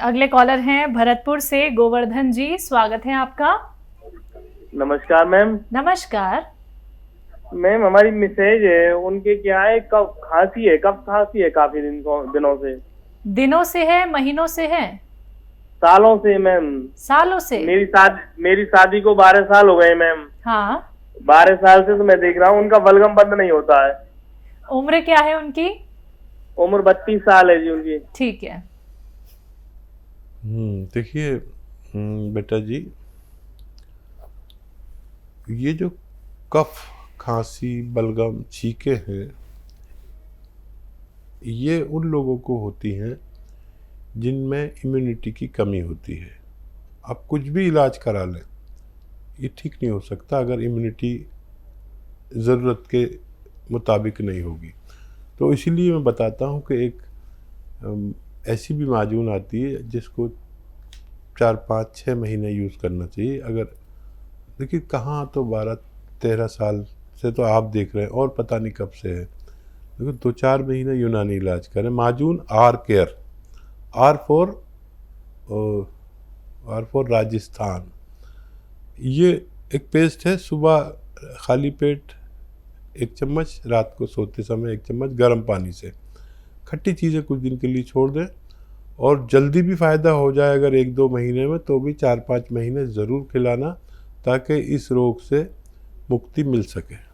अगले कॉलर हैं भरतपुर से गोवर्धन जी, स्वागत है आपका। नमस्कार मैम। नमस्कार। मैम हमारी मिसेज है, उनके क्या है, कब खांसी है, कब खांसी है काफी दिनों से। दिनों से है, महीनों से है? सालों से मैम। सालों से? मेरी शादी को 12 साल हो गए मैम। हाँ। 12 साल से तो मैं देख रहा हूँ उनका बलगम बंद नहीं होता है। उम्र क्या है उनकी? उम्र 32 साल है जी उनकी। ठीक है। देखिए बेटा जी, ये जो कफ, खांसी, बलगम, छींके हैं, ये उन लोगों को होती हैं जिनमें इम्यूनिटी की कमी होती है। आप कुछ भी इलाज करा लें, ये ठीक नहीं हो सकता अगर इम्यूनिटी ज़रूरत के मुताबिक नहीं होगी। तो इसीलिए मैं बताता हूँ कि एक ऐसी भी माजून आती है जिसको 4-5-6 महीने यूज़ करना चाहिए। अगर देखिए कहाँ तो 12-13 साल से तो आप देख रहे हैं और पता नहीं कब से है, देखो 2-4 महीने यूनानी इलाज करें। माजून R care, R for Rajasthan, ये एक पेस्ट है। सुबह खाली पेट 1 चम्मच, रात को सोते समय 1 चम्मच गर्म पानी से। खट्टी चीज़ें कुछ दिन के लिए छोड़ दें, और जल्दी भी फ़ायदा हो जाए अगर 1-2 महीने में, तो भी 4-5 महीने ज़रूर खिलाना, ताकि इस रोग से मुक्ति मिल सके।